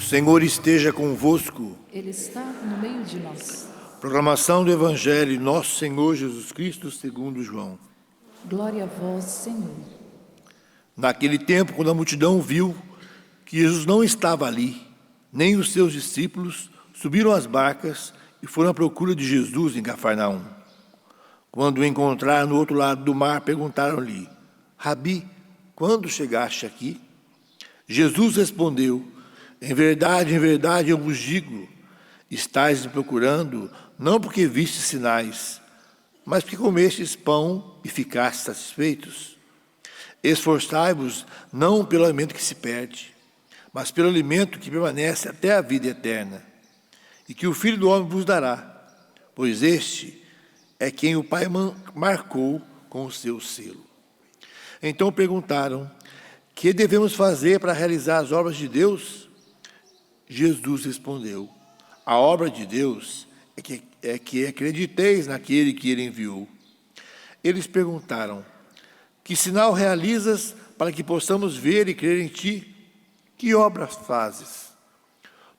Senhor esteja convosco. Ele está no meio de nós. Proclamação do Evangelho de Nosso Senhor Jesus Cristo segundo João. Glória a vós, Senhor. Naquele tempo, quando a multidão viu que Jesus não estava ali, nem os seus discípulos, subiram às barcas e foram à procura de Jesus em Cafarnaum. Quando o encontraram no outro lado do mar, perguntaram-lhe: Rabi, quando chegaste aqui? Jesus respondeu: em verdade, eu vos digo, estáis me procurando, não porque vistes sinais, mas porque comestes pão e ficastes satisfeitos. Esforçai-vos não pelo alimento que se perde, mas pelo alimento que permanece até a vida eterna, e que o Filho do Homem vos dará, pois este é quem o Pai marcou com o seu selo. Então perguntaram: que devemos fazer para realizar as obras de Deus? Jesus respondeu: a obra de Deus é que acrediteis naquele que ele enviou. Eles perguntaram: que sinal realizas para que possamos ver e crer em ti? Que obras fazes?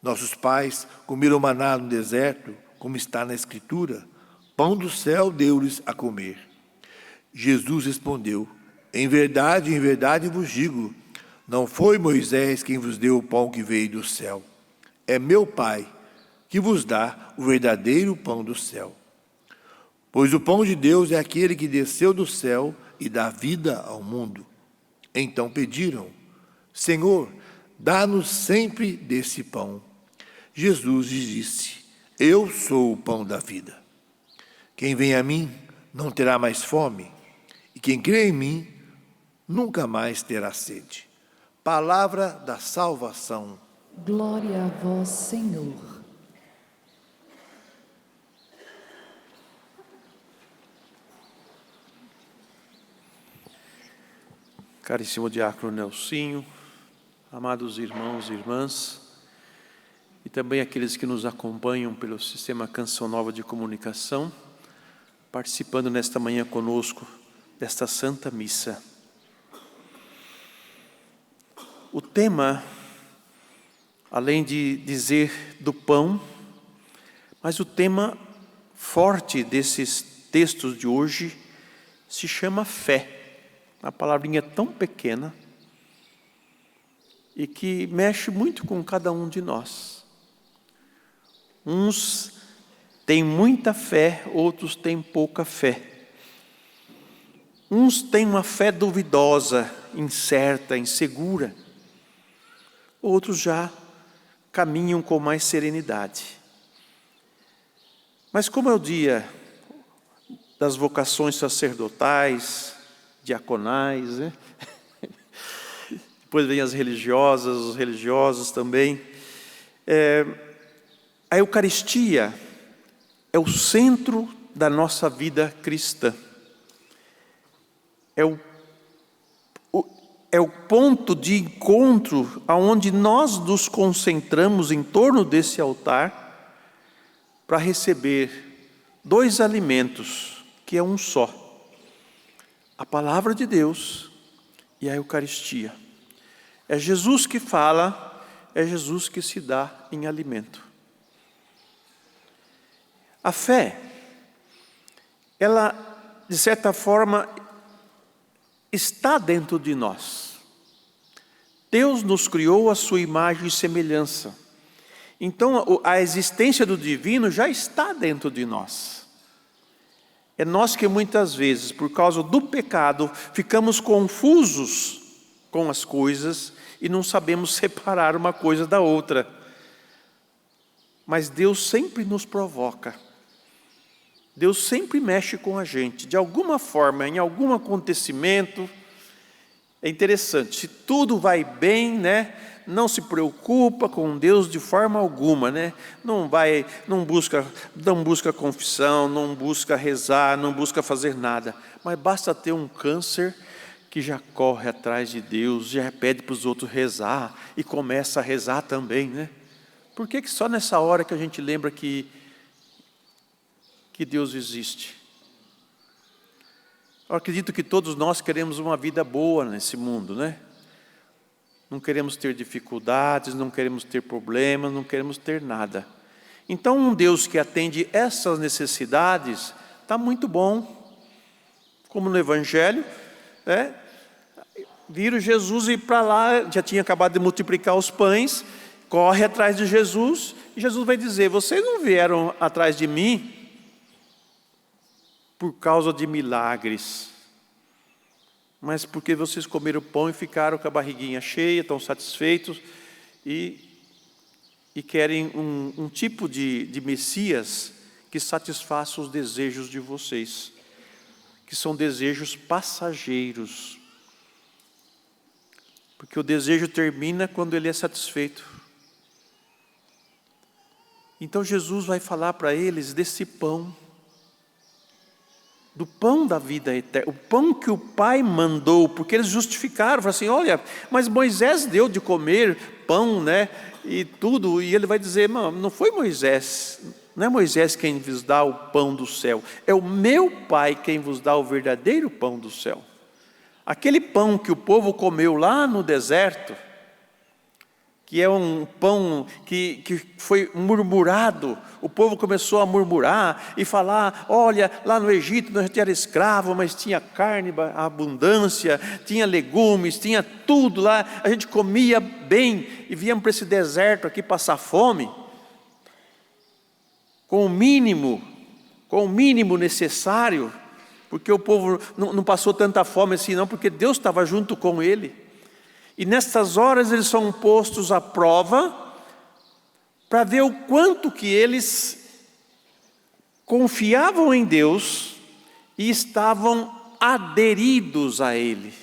Nossos pais comeram maná no deserto, como está na Escritura: pão do céu deu-lhes a comer. Jesus respondeu: em verdade vos digo, não foi Moisés quem vos deu o pão que veio do céu. É meu Pai que vos dá o verdadeiro pão do céu. Pois o pão de Deus é aquele que desceu do céu e dá vida ao mundo. Então pediram: Senhor, dá-nos sempre desse pão. Jesus lhes disse: eu sou o pão da vida. Quem vem a mim não terá mais fome, e quem crê em mim nunca mais terá sede. Palavra da salvação. Glória a vós, Senhor. Caríssimo diácono Nelsinho, amados irmãos e irmãs, e também aqueles que nos acompanham pelo Sistema Canção Nova de Comunicação, participando nesta manhã conosco desta Santa Missa. O tema, além de dizer do pão, mas o tema forte desses textos de hoje se chama fé. Uma palavrinha tão pequena e que mexe muito com cada um de nós. Uns têm muita fé, outros têm pouca fé. Uns têm uma fé duvidosa, incerta, insegura. Outros já caminham com mais serenidade. Mas como é o dia das vocações sacerdotais, diaconais, né? Depois vem as religiosas, os religiosos também. A Eucaristia é o centro da nossa vida cristã. É o ponto de encontro aonde nós nos concentramos em torno desse altar para receber dois alimentos, que é um só: a palavra de Deus e a Eucaristia. É Jesus que fala, é Jesus que se dá em alimento. A fé, ela, de certa forma, está dentro de nós. Deus nos criou à sua imagem e semelhança. Então, a existência do divino já está dentro de nós. É nós que muitas vezes, por causa do pecado, ficamos confusos com as coisas e não sabemos separar uma coisa da outra. Mas Deus sempre nos provoca. Deus sempre mexe com a gente, de alguma forma, em algum acontecimento. É interessante, se tudo vai bem, né? Não se preocupa com Deus de forma alguma, né? Não busca confissão, não busca rezar, não busca fazer nada. Mas basta ter um câncer que já corre atrás de Deus, já pede para os outros rezar e começa a rezar também, né? Por que só nessa hora que a gente lembra que Deus existe? Eu acredito que todos nós queremos uma vida boa nesse mundo, né? Não queremos ter dificuldades, não queremos ter problemas, não queremos ter nada. Então, um Deus que atende essas necessidades está muito bom. Como no Evangelho, viram Jesus ir para lá, já tinha acabado de multiplicar os pães, corre atrás de Jesus, e Jesus vai dizer: vocês não vieram atrás de mim por causa de milagres, mas porque vocês comeram pão e ficaram com a barriguinha cheia, estão satisfeitos, e querem um tipo de Messias que satisfaça os desejos de vocês, que são desejos passageiros. Porque o desejo termina quando ele é satisfeito. Então Jesus vai falar para eles desse pão, do pão da vida eterna, o pão que o Pai mandou, porque eles justificaram, falaram assim: olha, mas Moisés deu de comer pão, e tudo, e ele vai dizer: não foi Moisés, não é Moisés quem vos dá o pão do céu, é o meu Pai quem vos dá o verdadeiro pão do céu. Aquele pão que o povo comeu lá no deserto, que é um pão que foi murmurado, o povo começou a murmurar e falar: olha, lá no Egito nós era escravo, mas tinha carne, abundância, tinha legumes, tinha tudo lá, a gente comia bem, e viemos para esse deserto aqui passar fome, com o mínimo necessário, porque o povo não passou tanta fome assim não, porque Deus estava junto com ele. E nessas horas eles são postos à prova, para ver o quanto que eles confiavam em Deus e estavam aderidos a Ele.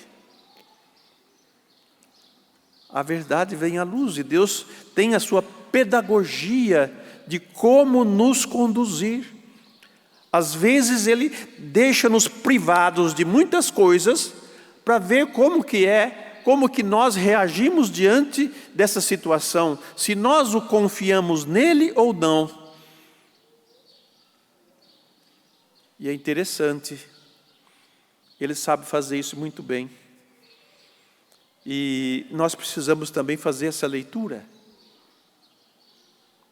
A verdade vem à luz, e Deus tem a sua pedagogia de como nos conduzir. Às vezes Ele deixa-nos privados de muitas coisas, para ver como que nós reagimos diante dessa situação, se nós o confiamos nele ou não. E é interessante, ele sabe fazer isso muito bem. E nós precisamos também fazer essa leitura,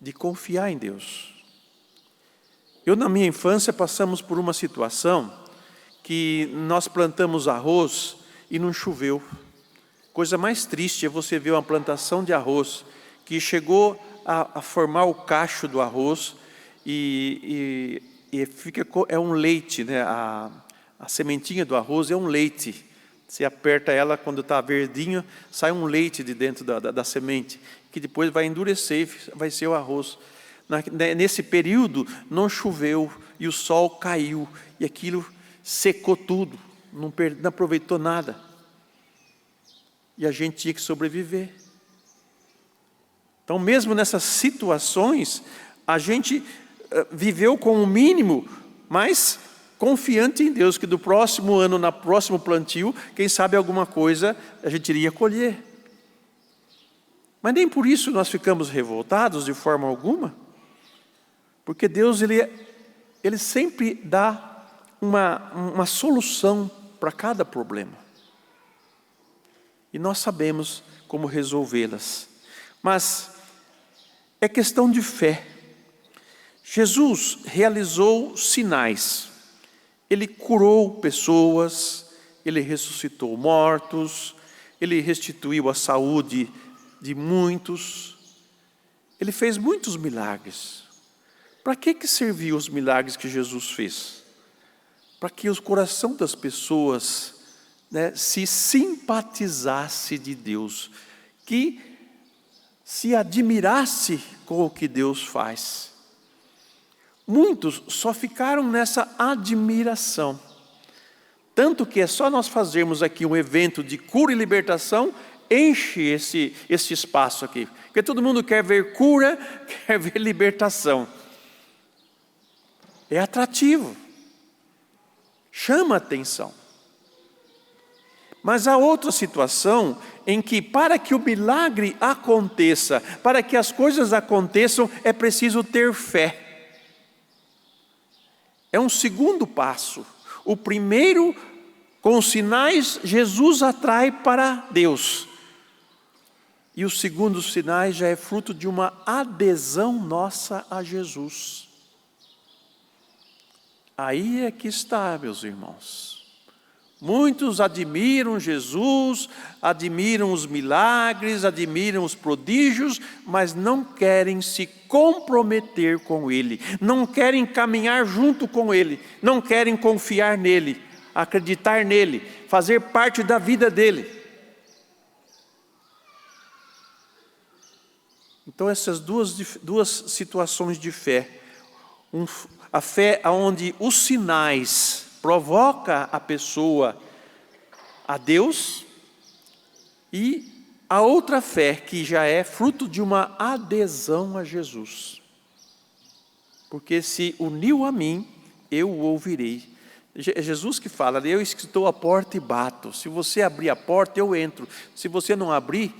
de confiar em Deus. Eu, na minha infância, passamos por uma situação que nós plantamos arroz e não choveu. Coisa mais triste é você ver uma plantação de arroz que chegou a formar o cacho do arroz e é um leite, a sementinha do arroz é um leite. Você aperta ela, quando está verdinho, sai um leite de dentro da semente, que depois vai endurecer e vai ser o arroz. Nesse período não choveu e o sol caiu, e aquilo secou tudo, não aproveitou nada. E a gente tinha que sobreviver. Então, mesmo nessas situações, a gente viveu com o mínimo, mas confiante em Deus, que do próximo ano, na próximo plantio, quem sabe alguma coisa a gente iria colher. Mas nem por isso nós ficamos revoltados de forma alguma, porque Deus ele sempre dá uma solução para cada problema. E nós sabemos como resolvê-las. Mas é questão de fé. Jesus realizou sinais. Ele curou pessoas, ele ressuscitou mortos, ele restituiu a saúde de muitos. Ele fez muitos milagres. Para que serviu os milagres que Jesus fez? Para que o coração das pessoas se simpatizasse de Deus, que se admirasse com o que Deus faz. Muitos só ficaram nessa admiração, tanto que é só nós fazermos aqui um evento de cura e libertação, enche esse espaço aqui, porque todo mundo quer ver cura, quer ver libertação. É atrativo, chama atenção. Mas há outra situação em que, para que o milagre aconteça, para que as coisas aconteçam, é preciso ter fé. É um segundo passo. O primeiro, com os sinais, Jesus atrai para Deus. E o segundo sinal já é fruto de uma adesão nossa a Jesus. Aí é que está, meus irmãos. Muitos admiram Jesus, admiram os milagres, admiram os prodígios, mas não querem se comprometer com Ele, não querem caminhar junto com Ele, não querem confiar nele, acreditar nele, fazer parte da vida dele. Então essas duas situações de fé, a fé onde os sinais provoca a pessoa a Deus, e a outra fé que já é fruto de uma adesão a Jesus. Porque se uniu a mim, eu o ouvirei. É Jesus que fala, eu estou à porta e bato. Se você abrir a porta, eu entro. Se você não abrir,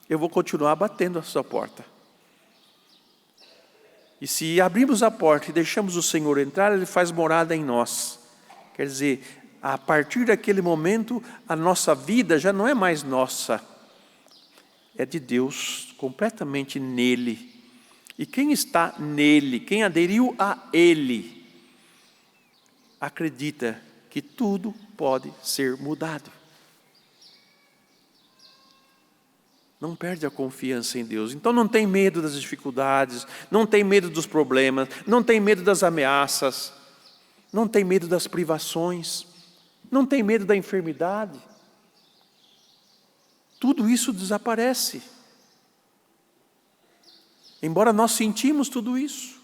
eu vou continuar batendo a sua porta. E se abrimos a porta e deixamos o Senhor entrar, Ele faz morada em nós. Quer dizer, a partir daquele momento, a nossa vida já não é mais nossa. É de Deus, completamente nele. E quem está nele, quem aderiu a Ele, acredita que tudo pode ser mudado. Não perde a confiança em Deus. Então não tem medo das dificuldades, não tem medo dos problemas, não tem medo das ameaças, não tem medo das privações, não tem medo da enfermidade. Tudo isso desaparece. Embora nós sentimos tudo isso.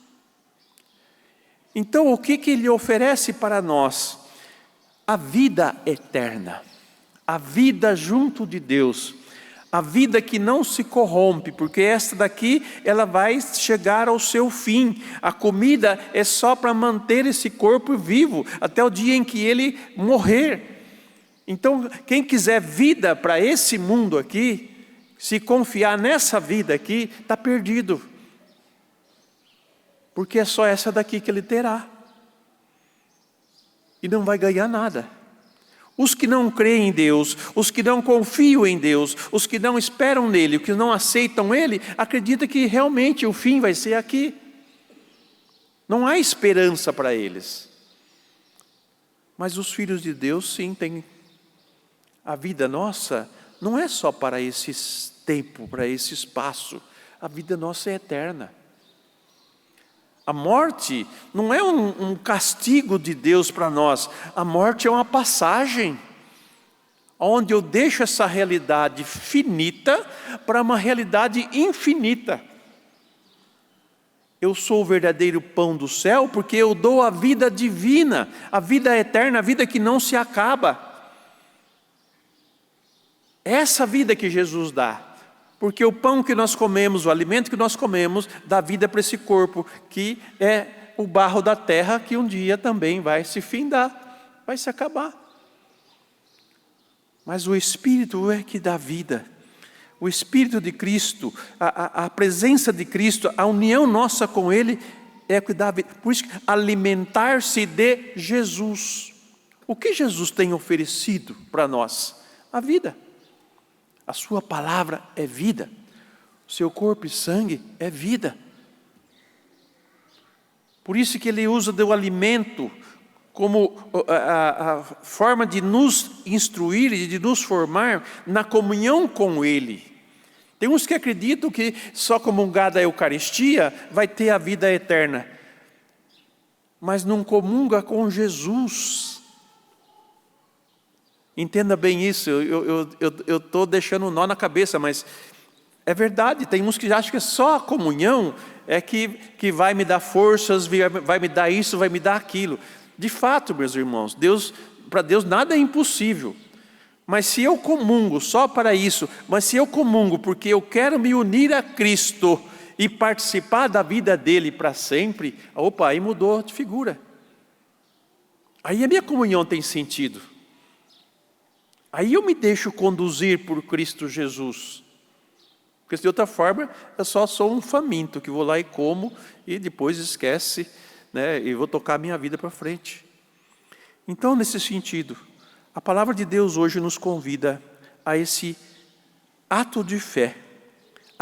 Então o que Ele oferece para nós? A vida eterna, a vida junto de Deus, a vida que não se corrompe, porque esta daqui, ela vai chegar ao seu fim. A comida é só para manter esse corpo vivo, até o dia em que ele morrer. Então, quem quiser vida para esse mundo aqui, se confiar nessa vida aqui, está perdido. Porque é só essa daqui que ele terá. E não vai ganhar nada. Os que não creem em Deus, os que não confiam em Deus, os que não esperam nele, os que não aceitam ele, acreditam que realmente o fim vai ser aqui. Não há esperança para eles. Mas os filhos de Deus sim têm. A vida nossa não é só para esse tempo, para esse espaço. A vida nossa é eterna. A morte não é um castigo de Deus para nós. A morte é uma passagem, onde eu deixo essa realidade finita para uma realidade infinita. Eu sou o verdadeiro pão do céu, porque eu dou a vida divina, a vida eterna, a vida que não se acaba. Essa vida que Jesus dá. Porque o pão que nós comemos, o alimento que nós comemos, dá vida para esse corpo, que é o barro da terra, que um dia também vai se findar, vai se acabar. Mas o Espírito é que dá vida. O Espírito de Cristo, a presença de Cristo, a união nossa com Ele, é que dá vida. Por isso, alimentar-se de Jesus. O que Jesus tem oferecido para nós? A vida. A sua palavra é vida. O seu corpo e sangue é vida. Por isso que ele usa do alimento como a forma de nos instruir e de nos formar na comunhão com Ele. Tem uns que acreditam que só comungar da Eucaristia vai ter a vida eterna. Mas não comunga com Jesus. Entenda bem isso, eu estou deixando um nó na cabeça, mas é verdade, tem uns que acham que só a comunhão é que vai me dar forças, vai me dar isso, vai me dar aquilo. De fato, meus irmãos, para Deus nada é impossível. Mas se eu comungo só para isso, mas se eu comungo porque eu quero me unir a Cristo e participar da vida dele para sempre, opa, aí mudou de figura. Aí a minha comunhão tem sentido. Aí eu me deixo conduzir por Cristo Jesus. Porque de outra forma, eu só sou um faminto, que vou lá e como, e depois esquece, né, e vou tocar a minha vida para frente. Então, nesse sentido, a palavra de Deus hoje nos convida a esse ato de fé,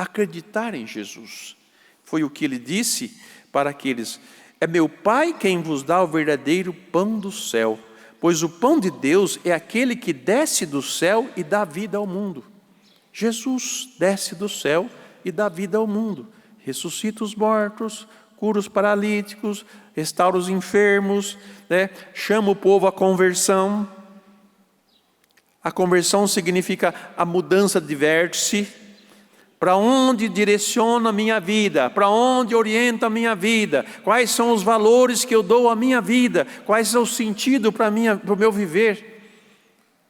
acreditar em Jesus. Foi o que ele disse para aqueles: é meu Pai quem vos dá o verdadeiro pão do céu, pois o pão de Deus é aquele que desce do céu e dá vida ao mundo. Jesus desce do céu e dá vida ao mundo, ressuscita os mortos, cura os paralíticos, restaura os enfermos, chama o povo à conversão. A conversão significa a mudança de vértice. Para onde direciona a minha vida? Para onde orienta a minha vida? Quais são os valores que eu dou à minha vida? Quais é o sentido para o meu viver?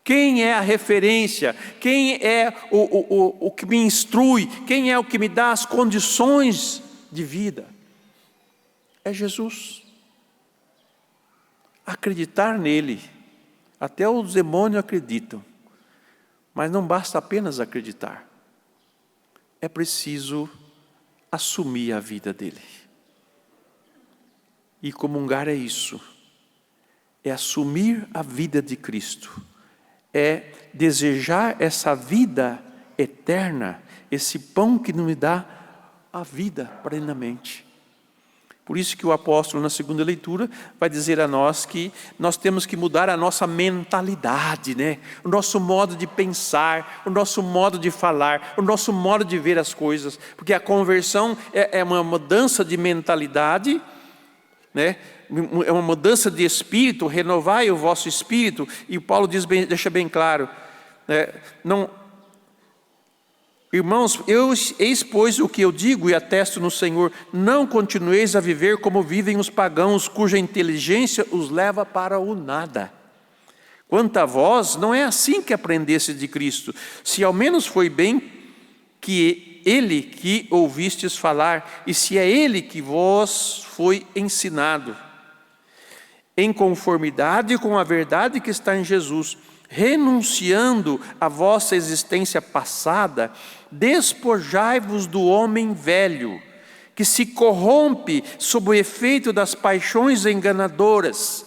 Quem é a referência? Quem é o que me instrui? Quem é o que me dá as condições de vida? É Jesus. Acreditar nele. Até os demônios acreditam. Mas não basta apenas acreditar. É preciso assumir a vida dele. E comungar é isso. É assumir a vida de Cristo. É desejar essa vida eterna, esse pão que nos dá a vida plenamente. Por isso que o apóstolo, na segunda leitura, vai dizer a nós que nós temos que mudar a nossa mentalidade, o nosso modo de pensar, o nosso modo de falar, o nosso modo de ver as coisas. Porque a conversão é uma mudança de mentalidade, é uma mudança de espírito, renovai o vosso espírito. E Paulo deixa bem claro, irmãos, eis pois o que eu digo e atesto no Senhor: não continueis a viver como vivem os pagãos, cuja inteligência os leva para o nada. Quanto a vós, não é assim que aprendeste de Cristo, se ao menos foi bem que ele que ouvistes falar, e se é ele que vos foi ensinado, em conformidade com a verdade que está em Jesus, renunciando à vossa existência passada, despojai-vos do homem velho, que se corrompe sob o efeito das paixões enganadoras,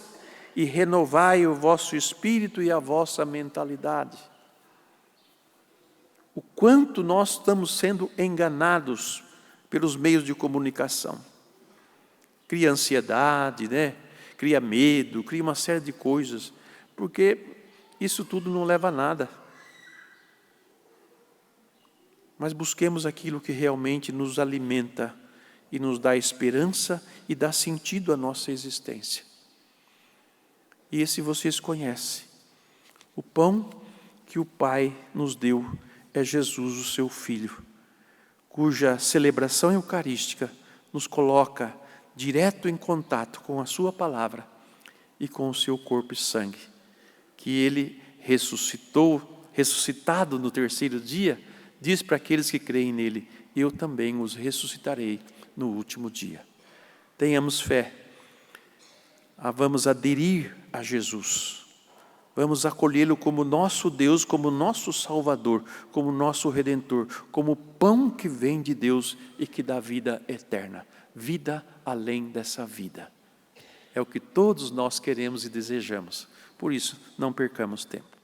e renovai o vosso espírito e a vossa mentalidade. O quanto nós estamos sendo enganados pelos meios de comunicação. Cria ansiedade, cria medo, cria uma série de coisas, porque isso tudo não leva a nada. Mas busquemos aquilo que realmente nos alimenta e nos dá esperança e dá sentido à nossa existência. E esse vocês conhecem. O pão que o Pai nos deu é Jesus, o seu Filho, cuja celebração eucarística nos coloca direto em contato com a sua palavra e com o seu corpo e sangue, que ele ressuscitado no terceiro dia, diz para aqueles que creem nele: eu também os ressuscitarei no último dia. Tenhamos fé, vamos aderir a Jesus, vamos acolhê-lo como nosso Deus, como nosso Salvador, como nosso Redentor, como pão que vem de Deus e que dá vida eterna, vida além dessa vida. É o que todos nós queremos e desejamos. Por isso, não percamos tempo.